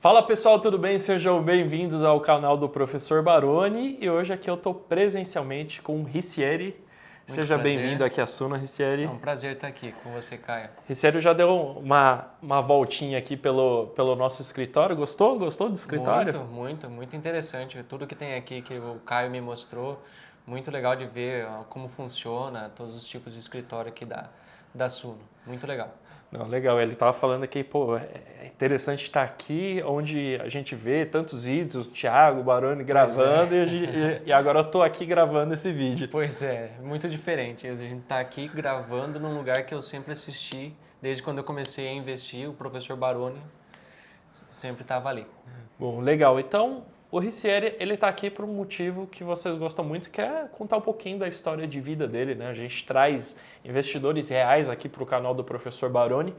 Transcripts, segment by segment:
Fala pessoal, tudo bem? Sejam bem-vindos ao canal do Professor Baroni e hoje aqui eu estou presencialmente com o Ricieri. Seja bem-vindo aqui à Suna, Ricieri. É um prazer estar aqui com você, Caio. Ricieri já deu uma voltinha aqui pelo nosso escritório. Gostou? Gostou do escritório? Muito interessante. Tudo que tem aqui que o Caio me mostrou, muito legal de ver como funciona, todos os tipos de escritório aqui da Suno. Muito legal. Não, legal, ele estava falando aqui, é interessante estar aqui onde a gente vê tantos vídeos, o Thiago, o Baroni gravando e agora eu estou aqui gravando esse vídeo. Pois é, muito diferente. A gente está aqui gravando num lugar que eu sempre assisti, desde quando eu comecei a investir, o professor Baroni sempre estava ali. Bom, legal. Então, o Ricieri, ele está aqui por um motivo que vocês gostam muito, que é contar um pouquinho da história de vida dele, né? A gente traz investidores reais aqui para o canal do Professor Baroni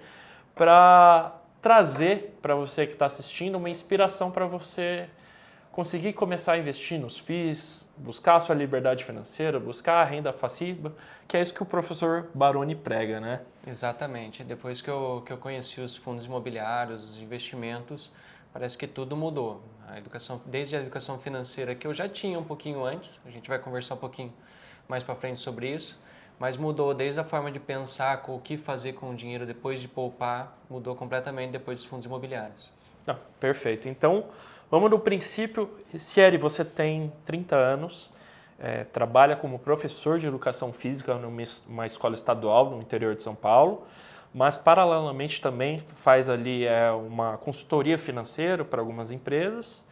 para trazer para você que está assistindo uma inspiração para você conseguir começar a investir nos FIIs, buscar a sua liberdade financeira, buscar a renda passiva, que é isso que o Professor Baroni prega, né? Exatamente. Depois que eu conheci os fundos imobiliários, os investimentos, parece que tudo mudou. Desde a educação financeira, que eu já tinha um pouquinho antes, a gente vai conversar um pouquinho mais para frente sobre isso, mas mudou desde a forma de pensar com o que fazer com o dinheiro depois de poupar, mudou completamente depois dos fundos imobiliários. Perfeito. Então, vamos do princípio. Ricieri, você tem 30 anos, trabalha como professor de educação física numa escola estadual no interior de São Paulo, mas paralelamente também faz ali uma consultoria financeira para algumas empresas.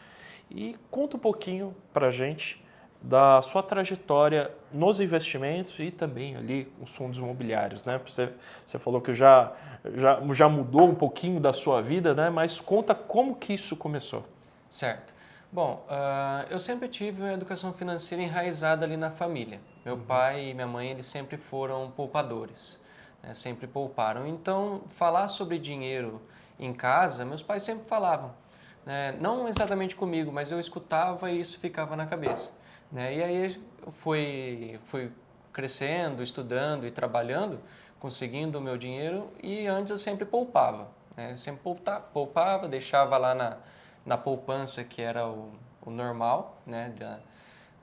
E conta um pouquinho para a gente da sua trajetória nos investimentos e também ali com os fundos imobiliários, né? Você falou que já mudou um pouquinho da sua vida, né? Mas conta como que isso começou. Certo. Bom, eu sempre tive a educação financeira enraizada ali na família. Meu pai e minha mãe, eles sempre foram poupadores. Sempre pouparam. Então, falar sobre dinheiro em casa, meus pais sempre falavam. Não exatamente comigo, mas eu escutava e isso ficava na cabeça. E aí eu fui crescendo, estudando e trabalhando, conseguindo o meu dinheiro e antes eu sempre poupava. Eu sempre poupava, deixava lá na poupança, que era o normal,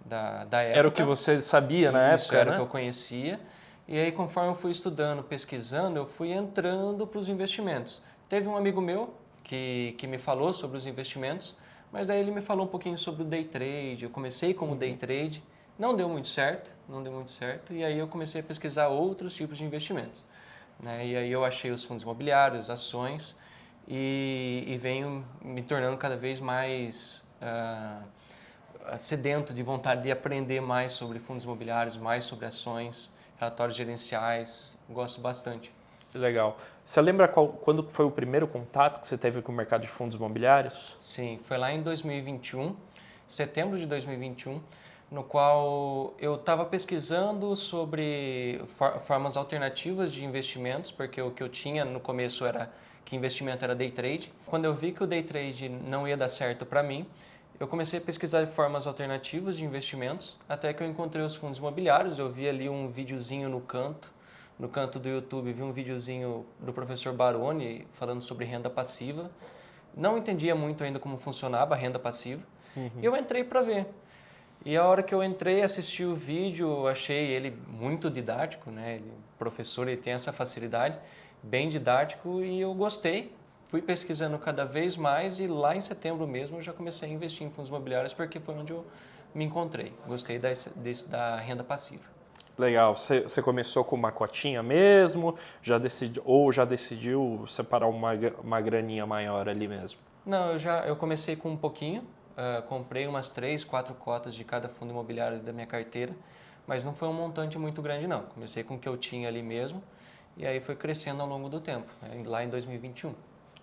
da época. Era o que você sabia na época, Isso era né? o que eu conhecia. E aí, conforme eu fui estudando, pesquisando, eu fui entrando para os investimentos. Teve um amigo meu que me falou sobre os investimentos, mas daí ele me falou um pouquinho sobre o day trade. Eu comecei como day trade, não deu muito certo, e aí eu comecei a pesquisar outros tipos de investimentos. E aí eu achei os fundos imobiliários, ações, e venho me tornando cada vez mais sedento de vontade de aprender mais sobre fundos imobiliários, mais sobre ações, relatórios gerenciais, gosto bastante. Legal. Você lembra quando foi o primeiro contato que você teve com o mercado de fundos imobiliários? Sim, foi lá em 2021, setembro de 2021, no qual eu estava pesquisando sobre formas alternativas de investimentos, porque o que eu tinha no começo era que investimento era day trade. Quando eu vi que o day trade não ia dar certo para mim, eu comecei a pesquisar formas alternativas de investimentos, até que eu encontrei os fundos imobiliários. Eu vi ali um videozinho no canto do YouTube, vi um videozinho do professor Baroni falando sobre renda passiva. Não entendia muito ainda como funcionava a renda passiva, e eu entrei para ver. E a hora que eu entrei, assisti o vídeo, achei ele muito didático, O professor, ele tem essa facilidade, bem didático, e eu gostei. Fui pesquisando cada vez mais e lá em setembro mesmo eu já comecei a investir em fundos imobiliários porque foi onde eu me encontrei. Gostei da renda passiva. Legal. Você começou com uma cotinha mesmo? Já decidiu separar uma graninha maior ali mesmo? Não, eu comecei com um pouquinho. Comprei umas 3, 4 cotas de cada fundo imobiliário da minha carteira, mas não foi um montante muito grande não. Comecei com o que eu tinha ali mesmo e aí foi crescendo ao longo do tempo, lá em 2021.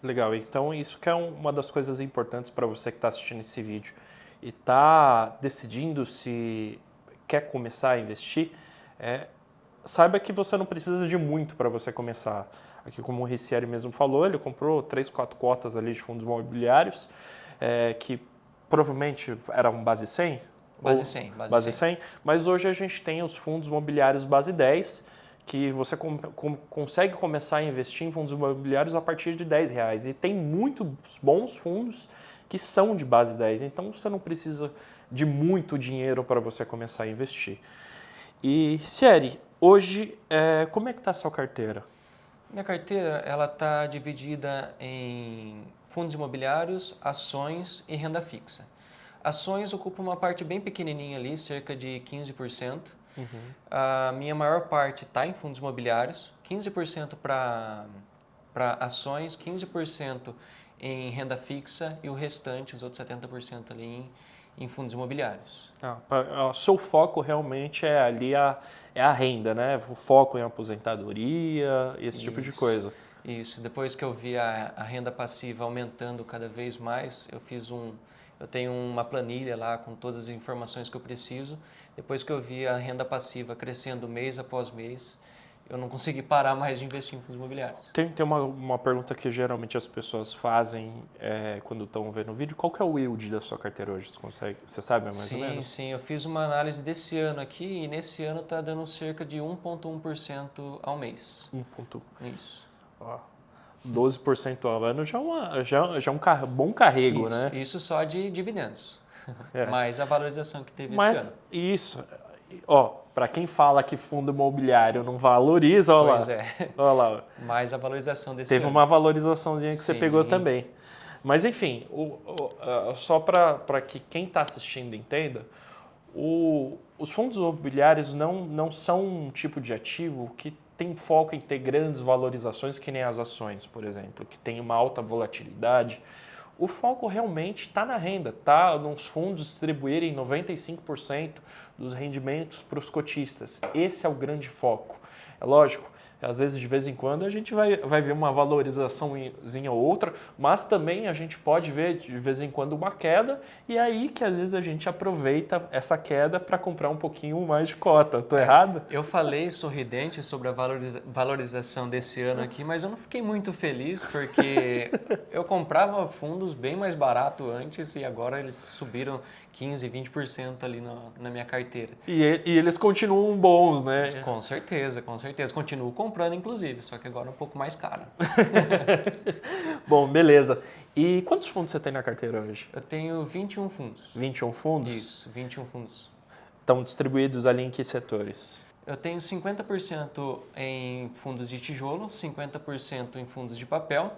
Legal, então isso que é uma das coisas importantes para você que está assistindo esse vídeo e está decidindo se quer começar a investir, saiba que você não precisa de muito para você começar. Aqui, como o Ricieri mesmo falou, ele comprou 3, 4 cotas ali de fundos imobiliários, que provavelmente eram base 100? Base 100. Base 100, mas hoje a gente tem os fundos imobiliários base 10, que você consegue começar a investir em fundos imobiliários a partir de R$10. E tem muitos bons fundos que são de base 10. Então você não precisa de muito dinheiro para você começar a investir. E, Sieri, hoje, como é que está a sua carteira? Minha carteira ela está dividida em fundos imobiliários, ações e renda fixa. Ações ocupam uma parte bem pequenininha ali, cerca de 15%. A minha maior parte está em fundos imobiliários, 15% para ações, 15% em renda fixa e o restante, os outros 70% ali em fundos imobiliários. O seu foco realmente é ali é a renda, né? O foco em aposentadoria, esse tipo de coisa. Isso. Depois que eu vi a renda passiva aumentando cada vez mais, eu tenho uma planilha lá com todas as informações que eu preciso. Depois que eu vi a renda passiva crescendo mês após mês, eu não consegui parar mais de investir em fundos imobiliários. Tem uma pergunta que geralmente as pessoas fazem quando estão vendo o vídeo. Qual que é o yield da sua carteira hoje? Você sabe mais ou menos? Sim. Eu fiz uma análise desse ano aqui e nesse ano está dando cerca de 1,1% ao mês. 1,1%. Isso. 12% ao ano já é um bom carrego, Isso, né? isso só de dividendos. Mais a valorização que teve esse ano. Isso. Para quem fala que fundo imobiliário não valoriza, olha Pois lá. Olha lá. Mais a valorização desse Teve ano. uma valorizaçãozinha que você Sim. pegou também. Mas enfim, só para que quem está assistindo entenda, os fundos imobiliários não são um tipo de ativo que tem foco em ter grandes valorizações, que nem as ações, por exemplo, que tem uma alta volatilidade. O foco realmente está na renda, está nos fundos distribuírem 95% dos rendimentos para os cotistas. Esse é o grande foco. É lógico, às vezes, de vez em quando, a gente vai ver uma valorizaçãozinha ou outra, mas também a gente pode ver, de vez em quando, uma queda, e é aí que, às vezes, a gente aproveita essa queda para comprar um pouquinho mais de cota. Estou errado? Eu falei sorridente sobre a valorização desse ano aqui, mas eu não fiquei muito feliz, porque eu comprava fundos bem mais barato antes e agora eles subiram 15%, 20% ali na minha carteira. E eles continuam bons, né? Com certeza. Continuo comprando, inclusive, só que agora é um pouco mais caro. Bom, beleza. E quantos fundos você tem na carteira hoje? Eu tenho 21 fundos. 21 fundos? Isso, 21 fundos. Estão distribuídos ali em que setores? Eu tenho 50% em fundos de tijolo, 50% em fundos de papel.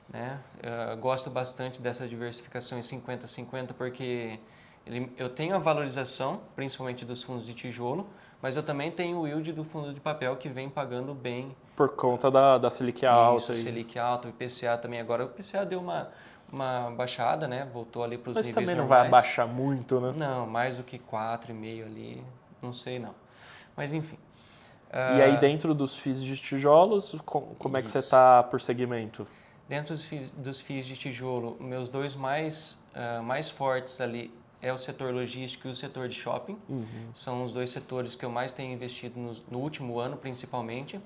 Né? Eu gosto bastante dessa diversificação em 50-50 porque eu tenho a valorização, principalmente dos fundos de tijolo, mas eu também tenho o yield do fundo de papel que vem pagando bem. Por conta da Selic alta. Isso, Selic alta, o IPCA também. Agora o IPCA deu uma baixada, né? Voltou ali para os níveis normais. Mas também não vai abaixar muito, né? Não, mais do que 4,5 ali, não sei não. Mas enfim. E aí dentro dos FIIs de tijolos, como é que você está por segmento? Dentro dos FIIs de tijolo, meus dois mais fortes ali é o setor logístico e o setor de shopping. São os dois setores que eu mais tenho investido no último ano, principalmente.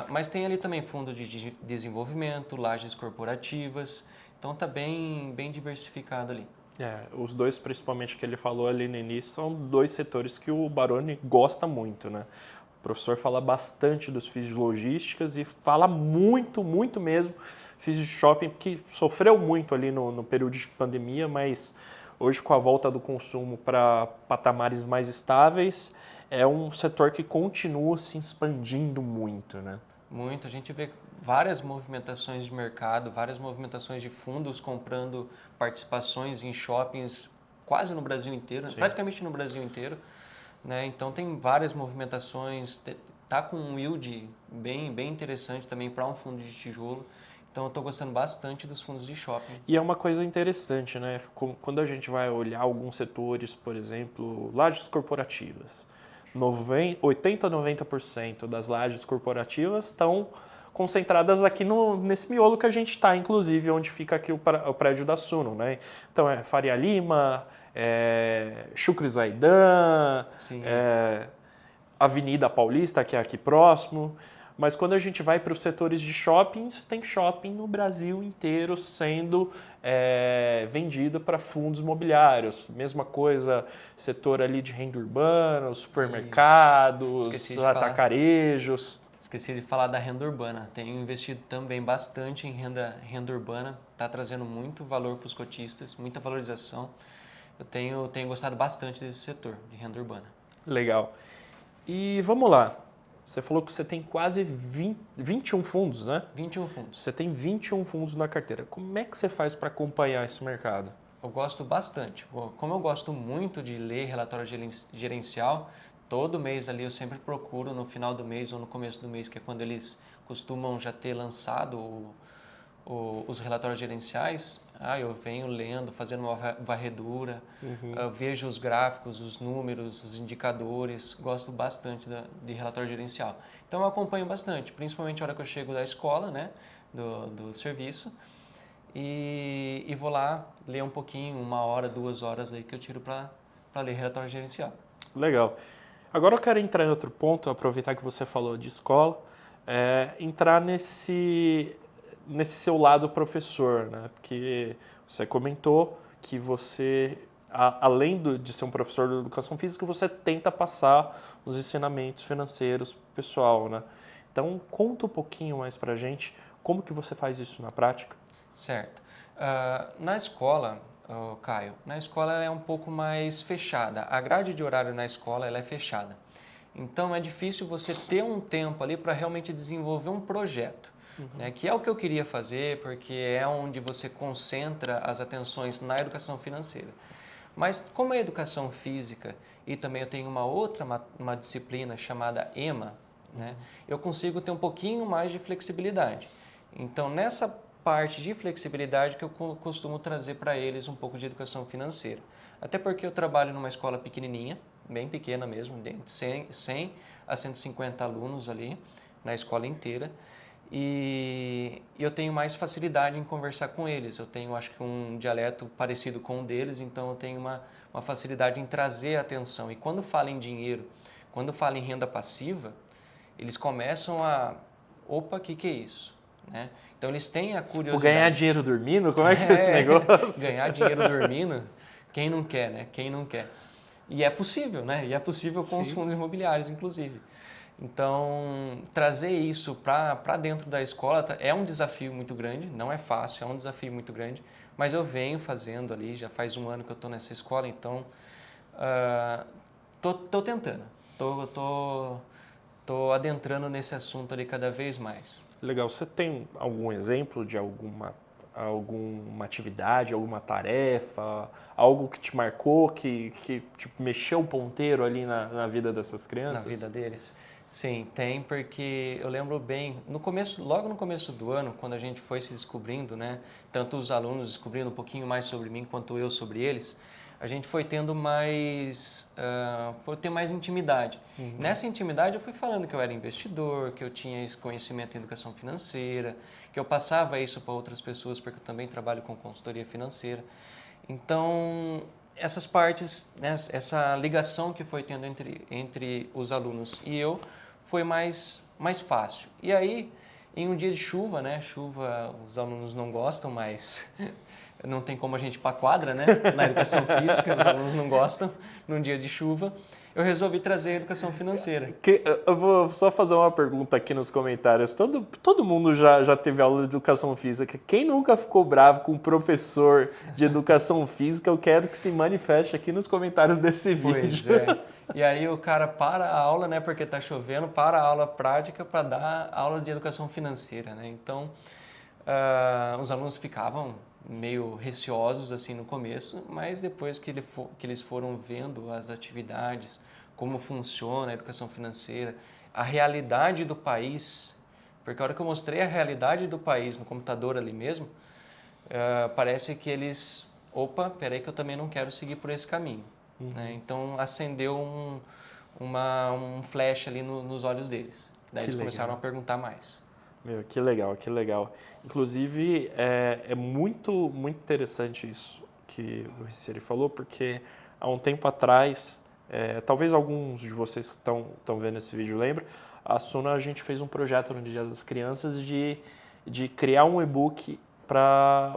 Mas tem ali também fundo de desenvolvimento, lajes corporativas. Então está bem diversificado ali. Os dois, principalmente, que ele falou ali no início, são dois setores que o Baroni gosta muito, né? O professor fala bastante dos FIIs de logísticas e fala muito, muito mesmo FIIs de shopping, que sofreu muito ali no período de pandemia, mas hoje, com a volta do consumo para patamares mais estáveis, é um setor que continua se expandindo muito, né? Muito. A gente vê várias movimentações de mercado, várias movimentações de fundos comprando participações em shoppings quase no Brasil inteiro, Sim. praticamente no Brasil inteiro. Né? Então tem várias movimentações, tá com um yield bem interessante também para um fundo de tijolo. Então eu estou gostando bastante dos fundos de shopping. E é uma coisa interessante, né? Quando a gente vai olhar alguns setores, por exemplo, lajes corporativas, 80% a 90% das lajes corporativas estão concentradas aqui nesse miolo que a gente está, inclusive, onde fica aqui o prédio da Suno, né? Então é Faria Lima, Chucre Zaidan, Avenida Paulista, que é aqui próximo. mas quando a gente vai para os setores de shoppings, tem shopping no Brasil inteiro sendo vendido para fundos imobiliários. Mesma coisa, setor ali de renda urbana, supermercados, atacarejos. Esqueci de falar da renda urbana. Tenho investido também bastante em renda urbana. Está trazendo muito valor para os cotistas, muita valorização. Eu tenho gostado bastante desse setor de renda urbana. Legal. E vamos lá. Você falou que você tem quase 21 fundos, né? 21 fundos. Você tem 21 fundos na carteira. Como é que você faz para acompanhar esse mercado? Eu gosto bastante. Como eu gosto muito de ler relatório gerencial, todo mês ali eu sempre procuro no final do mês ou no começo do mês, que é quando eles costumam já ter lançado os relatórios gerenciais. Eu venho lendo, fazendo uma varredura, vejo os gráficos, os números, os indicadores, gosto bastante de relatório gerencial. Então eu acompanho bastante, principalmente a hora que eu chego da escola, né, do serviço, e vou lá ler um pouquinho, 1 hora, 2 horas aí que eu tiro para ler relatório gerencial. Legal. Agora eu quero entrar em outro ponto, aproveitar que você falou de escola, entrar nesse seu lado professor, né? Porque você comentou que você, além de ser um professor de educação física, você tenta passar os ensinamentos financeiros para o pessoal, né? Então, conta um pouquinho mais para a gente como que você faz isso na prática. Certo. Na escola, Caio, na escola ela é um pouco mais fechada. A grade de horário na escola ela é fechada. Então, é difícil você ter um tempo ali para realmente desenvolver um projeto. Né, que é o que eu queria fazer, porque é onde você concentra as atenções na educação financeira. Mas como é educação física e também eu tenho uma disciplina chamada EMA, né, eu consigo ter um pouquinho mais de flexibilidade. Então, nessa parte de flexibilidade que eu costumo trazer para eles um pouco de educação financeira. Até porque eu trabalho numa escola pequenininha, bem pequena mesmo, de 100 a 150 alunos ali na escola inteira. E eu tenho mais facilidade em conversar com eles. Eu tenho, acho que, um dialeto parecido com o deles, então eu tenho uma facilidade em trazer a atenção. E quando fala em dinheiro, quando fala em renda passiva, eles começam a... Opa, o que é isso? Né? Então eles têm a curiosidade... Ganhar dinheiro dormindo? Como é que é esse negócio? Ganhar dinheiro dormindo? Quem não quer, né? Quem não quer? E é possível, né? E é possível com os fundos imobiliários, inclusive. Então, trazer isso para dentro da escola é um desafio muito grande, não é fácil, é um desafio muito grande, mas eu venho fazendo ali, já faz 1 ano que eu estou nessa escola, então tô tentando, tô adentrando nesse assunto ali cada vez mais. Legal. Você tem algum exemplo de alguma atividade, alguma tarefa, algo que te marcou, que tipo, mexeu o ponteiro ali na vida dessas crianças? Na vida deles? Sim, tem, porque eu lembro bem, logo no começo do ano, quando a gente foi se descobrindo, né, tanto os alunos descobrindo um pouquinho mais sobre mim, quanto eu sobre eles, a gente foi tendo mais intimidade. Nessa intimidade eu fui falando que eu era investidor, que eu tinha esse conhecimento em educação financeira, que eu passava isso para outras pessoas, porque eu também trabalho com consultoria financeira. Então, essas partes, né, essa ligação que foi tendo entre os alunos e eu, foi mais fácil. E aí, em um dia de chuva, né? Chuva os alunos não gostam, mas não tem como a gente ir para a quadra, né? Na educação física, os alunos não gostam num dia de chuva. Eu resolvi trazer a educação financeira. Eu vou só fazer uma pergunta aqui nos comentários. Todo mundo já teve aula de educação física. Quem nunca ficou bravo com um professor de educação física, eu quero que se manifeste aqui nos comentários desse vídeo. Pois é. E aí o cara para a aula, né, porque está chovendo, para a aula prática para dar aula de educação financeira, né? Então, os alunos ficavam meio receosos assim no começo, mas depois que eles foram vendo as atividades, como funciona a educação financeira, a realidade do país, porque a hora que eu mostrei a realidade do país no computador ali mesmo, parece que eles, peraí que eu também não quero seguir por esse caminho. Né? Então acendeu um flash ali nos olhos deles. Daí eles começaram a perguntar mais. Meu, que legal, que legal. Inclusive, é muito, muito interessante isso que o Ricieri falou, porque há um tempo atrás, talvez alguns de vocês que estão vendo esse vídeo lembrem, a Suna, a gente fez um projeto no Dia das Crianças de criar um e-book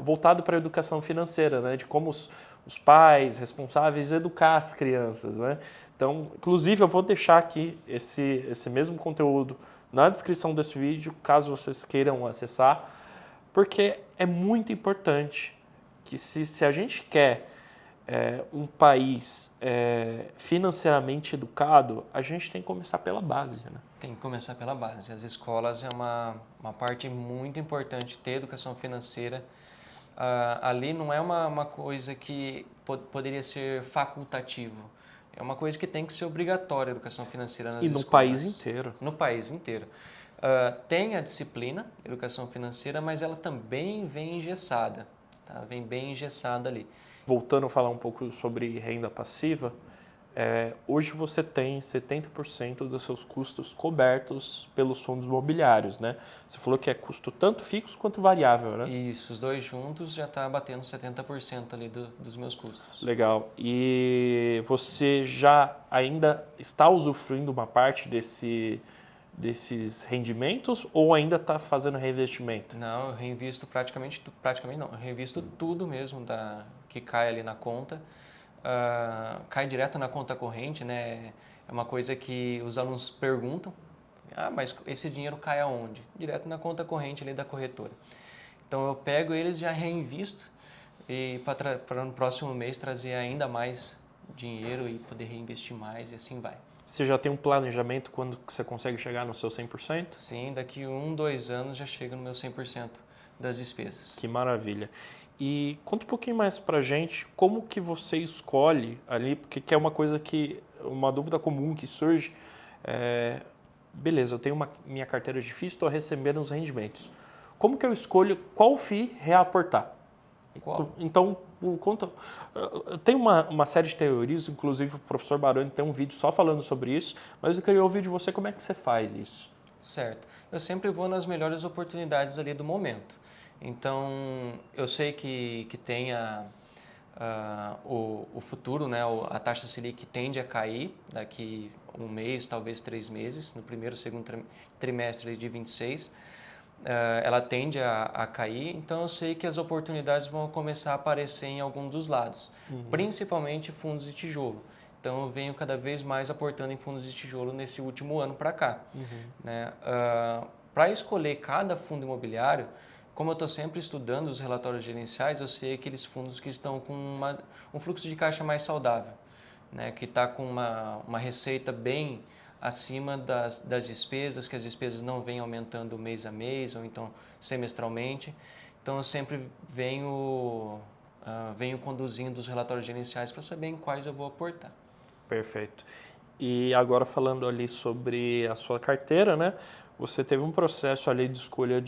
voltado para a educação financeira, né? De como os pais responsáveis educar as crianças, né? Então, inclusive, eu vou deixar aqui esse mesmo conteúdo na descrição desse vídeo, caso vocês queiram acessar, porque é muito importante que se a gente quer um país financeiramente educado, a gente tem que começar pela base, né? Tem que começar pela base. As escolas é uma parte muito importante ter educação financeira. Ali não é uma coisa que poderia ser facultativo. É uma coisa que tem que ser obrigatória, a educação financeira nas escolas. E no país inteiro. No país inteiro. Tem a disciplina, educação financeira, mas ela também vem engessada. Tá? Vem bem engessada ali. Voltando a falar um pouco sobre renda passiva, hoje você tem 70% dos seus custos cobertos pelos fundos imobiliários, né? Você falou que é custo tanto fixo quanto variável, né? Isso, os dois juntos já está batendo 70% ali dos meus custos. Legal. E você já ainda está usufruindo uma parte desses rendimentos ou ainda está fazendo reinvestimento? Não, eu reinvisto praticamente não, eu reinvisto tudo mesmo que cai ali na conta. Cai direto na conta corrente, né? É uma coisa que os alunos perguntam, mas esse dinheiro cai aonde? Direto na conta corrente ali da corretora. Então eu pego eles e já reinvisto e para no próximo mês trazer ainda mais dinheiro e poder reinvestir mais e assim vai. Você já tem um planejamento quando você consegue chegar no seu 100%? Sim, daqui 2 anos já chega no meu 100% das despesas. Que maravilha. E conta um pouquinho mais pra gente como que você escolhe ali, porque que é uma coisa uma dúvida comum que surge, beleza, eu tenho minha carteira de FIIs, estou recebendo os rendimentos. Como que eu escolho qual FII reaportar? Qual? Então, tem uma série de teorias, inclusive o professor Baroni tem um vídeo só falando sobre isso, mas eu queria ouvir de você como é que você faz isso. Certo. Eu sempre vou nas melhores oportunidades ali do momento. Então, eu sei que tem o futuro, né, a taxa Selic tende a cair daqui 1 mês, talvez 3 meses, no primeiro, segundo trimestre de 26. Ela tende a cair, então eu sei que as oportunidades vão começar a aparecer em algum dos lados, principalmente fundos de tijolo. Então eu venho cada vez mais aportando em fundos de tijolo nesse último ano para cá. Né? Para escolher cada fundo imobiliário, como eu estou sempre estudando os relatórios gerenciais, eu sei aqueles fundos que estão com um fluxo de caixa mais saudável, né? Que está com uma receita bem acima das despesas, que as despesas não vêm aumentando mês a mês ou então semestralmente. Então eu sempre venho conduzindo os relatórios gerenciais para saber em quais eu vou aportar. Perfeito. E agora falando ali sobre a sua carteira, né? Você teve um processo ali de escolha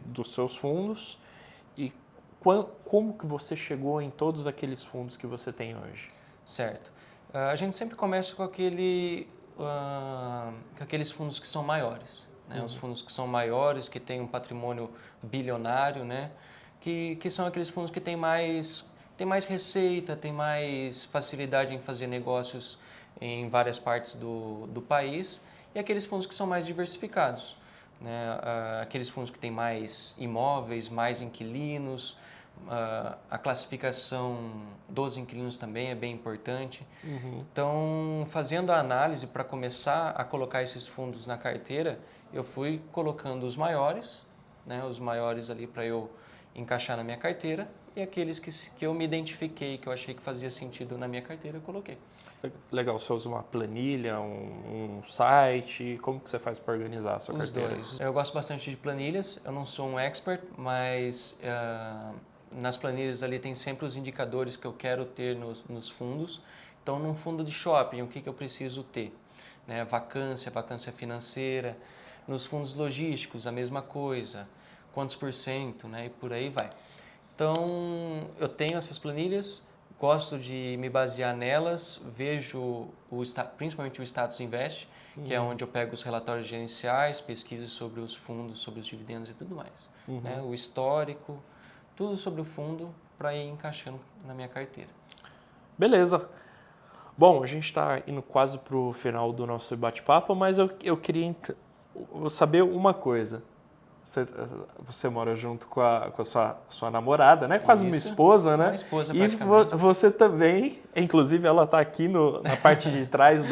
dos seus fundos e como que você chegou em todos aqueles fundos que você tem hoje? Certo. A gente sempre começa com aqueles fundos que são maiores, né? Os fundos que são maiores, que têm um patrimônio bilionário, né? Que são aqueles fundos que têm mais receita, têm mais facilidade em fazer negócios em várias partes do país, e aqueles fundos que são mais diversificados, né? Aqueles fundos que têm mais imóveis, mais inquilinos, a classificação dos inquilinos também é bem importante. Então, fazendo a análise para começar a colocar esses fundos na carteira, eu fui colocando os maiores, né? Os maiores ali para eu encaixar na minha carteira, e aqueles que eu me identifiquei, que eu achei que fazia sentido na minha carteira, eu coloquei. Legal, você usa uma planilha, um site, como que você faz para organizar a sua carteira? Os dois. Eu gosto bastante de planilhas, eu não sou um expert, mas nas planilhas ali tem sempre os indicadores que eu quero ter nos fundos. Então, num fundo de shopping, o que eu preciso ter? Né? Vacância financeira. Nos fundos logísticos, a mesma coisa. Quantos %, né? E por aí vai. Então, eu tenho essas planilhas, gosto de me basear nelas, vejo principalmente o Status Invest, que é onde eu pego os relatórios gerenciais, pesquiso sobre os fundos, sobre os dividendos e tudo mais. Né? O histórico, tudo sobre o fundo para ir encaixando na minha carteira. Beleza. Bom, a gente está indo quase para o final do nosso bate-papo, mas eu queria saber uma coisa. Você mora junto com a sua namorada, né? Quase uma Isso, esposa, né? uma esposa, E praticamente. você também, inclusive ela está aqui na parte de trás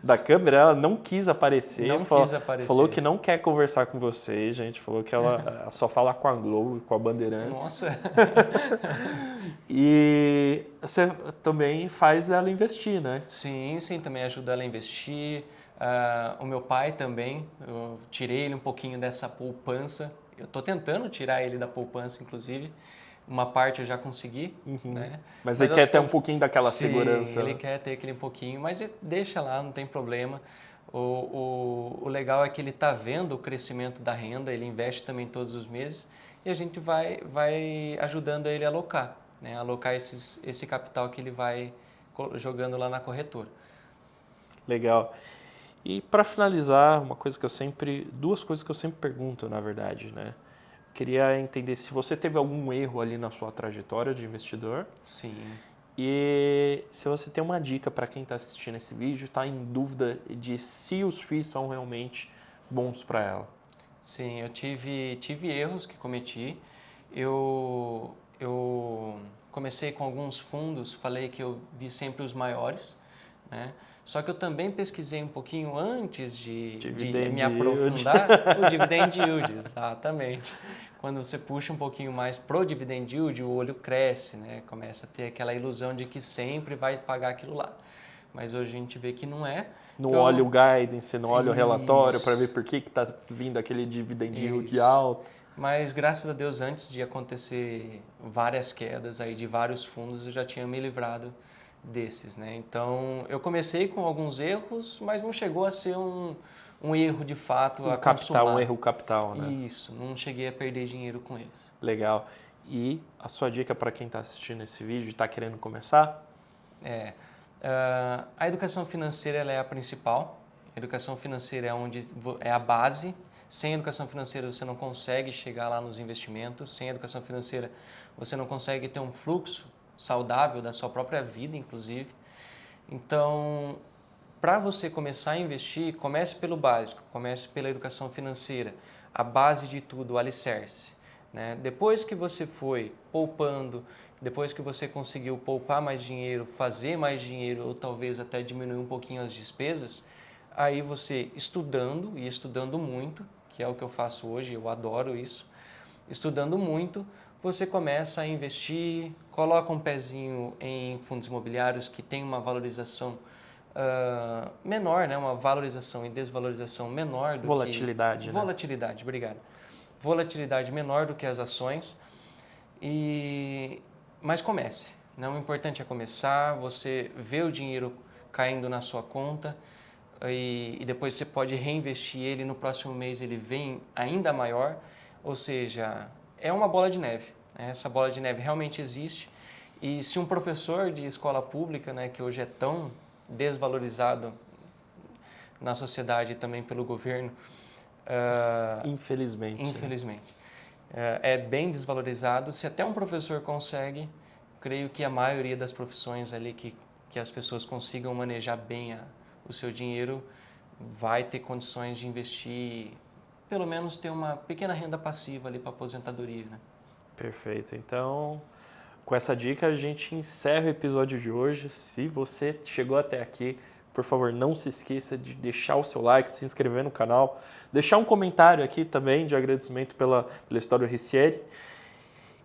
da câmera, ela não quis aparecer. Não quis aparecer. Falou que não quer conversar com vocês, gente. Falou que ela só fala com a Globo, com a Bandeirantes. Nossa! E você também faz ela investir, né? Sim, também ajuda ela a investir. O meu pai também, eu tirei ele um pouquinho dessa poupança. Eu estou tentando tirar ele da poupança, inclusive. Uma parte eu já consegui, né? Mas ele quer ter um pouquinho daquela segurança. Ele quer ter aquele pouquinho, mas deixa lá, não tem problema. O legal é que ele está vendo o crescimento da renda, ele investe também todos os meses e a gente vai ajudando ele a alocar, né? Alocar esse capital que ele vai jogando lá na corretora. Legal. E para finalizar, duas coisas que eu sempre pergunto, na verdade, né? Queria entender se você teve algum erro ali na sua trajetória de investidor. Sim. E se você tem uma dica para quem está assistindo esse vídeo, está em dúvida de se os FIIs são realmente bons para ela. Sim, eu tive erros que cometi. Eu comecei com alguns fundos, falei que eu vi sempre os maiores, né? Só que eu também pesquisei um pouquinho antes de me aprofundar o dividend yield, exatamente. Quando você puxa um pouquinho mais pro dividend yield, o olho cresce, né? Começa a ter aquela ilusão de que sempre vai pagar aquilo lá. Mas hoje a gente vê que não é. Não olha o guidance, não olha o relatório para ver por que está vindo aquele dividend yield alto. Mas graças a Deus, antes de acontecer várias quedas aí de vários fundos, eu já tinha me livrado desses, né? Então, eu comecei com alguns erros, mas não chegou a ser um erro de fato a consumar. Um erro capital, né? Isso, não cheguei a perder dinheiro com eles. Legal. E a sua dica para quem está assistindo esse vídeo e está querendo começar? A educação financeira ela é a principal. A educação financeira é a base. Sem educação financeira você não consegue chegar lá nos investimentos. Sem educação financeira você não consegue ter um fluxo saudável da sua própria vida, inclusive. Então, para você começar a investir, comece pelo básico, comece pela educação financeira, a base de tudo, o alicerce, né? Depois que você foi poupando, depois que você conseguiu poupar mais dinheiro, fazer mais dinheiro ou talvez até diminuir um pouquinho as despesas, aí você estudando e estudando muito, que é o que eu faço hoje, eu adoro isso, estudando muito, você começa a investir, coloca um pezinho em fundos imobiliários que tem uma valorização menor, né? Uma valorização e desvalorização menor do Volatilidade, que... né? Volatilidade, obrigado. Volatilidade menor do que as ações, mas comece. Né? O importante é começar, você vê o dinheiro caindo na sua conta e depois você pode reinvestir ele, no próximo mês ele vem ainda maior, ou seja, é uma bola de neve. Essa bola de neve realmente existe e se um professor de escola pública, né, que hoje é tão desvalorizado na sociedade e também pelo governo, infelizmente, é bem desvalorizado, se até um professor consegue, creio que a maioria das profissões ali que as pessoas consigam manejar bem o seu dinheiro vai ter condições de investir, pelo menos ter uma pequena renda passiva ali para aposentadoria, né? Perfeito. Então, com essa dica, a gente encerra o episódio de hoje. Se você chegou até aqui, por favor, não se esqueça de deixar o seu like, se inscrever no canal, deixar um comentário aqui também de agradecimento pela história do Ricieri.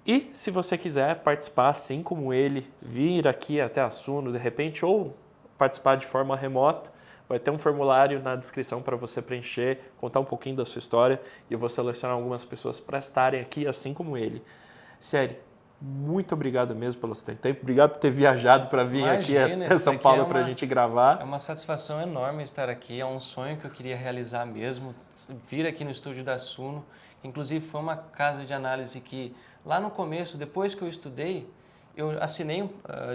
E se você quiser participar, assim como ele, vir aqui até a Suno, de repente, ou participar de forma remota, vai ter um formulário na descrição para você preencher, contar um pouquinho da sua história e eu vou selecionar algumas pessoas para estarem aqui, assim como ele. Sério, muito obrigado mesmo pelo seu tempo. Obrigado por ter viajado para vir aqui até São Paulo para a gente gravar. É uma satisfação enorme estar aqui. É um sonho que eu queria realizar mesmo. Vir aqui no estúdio da Suno. Inclusive, foi uma casa de análise que, lá no começo, depois que eu estudei, eu assinei,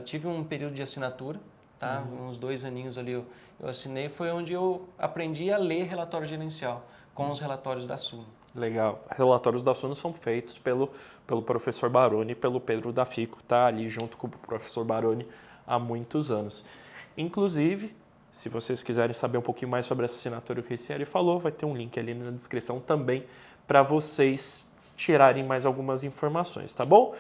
tive um período de assinatura, tá? Uns 2 aninhos ali eu assinei. Foi onde eu aprendi a ler relatório gerencial com os relatórios da Suno. Legal. Relatórios da Suno são feitos pelo professor Baroni e pelo Pedro da Fico, tá ali junto com o professor Baroni há muitos anos. Inclusive, se vocês quiserem saber um pouquinho mais sobre essa assinatura que o Ricieri falou, vai ter um link ali na descrição também para vocês tirarem mais algumas informações, tá bom?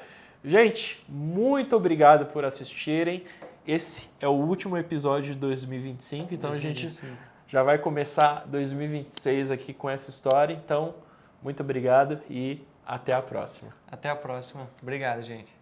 Gente, muito obrigado por assistirem. Esse é o último episódio de 2025, então 2025. A gente já vai começar 2026 aqui com essa história. Então, muito obrigado e até a próxima. Até a próxima. Obrigado, gente.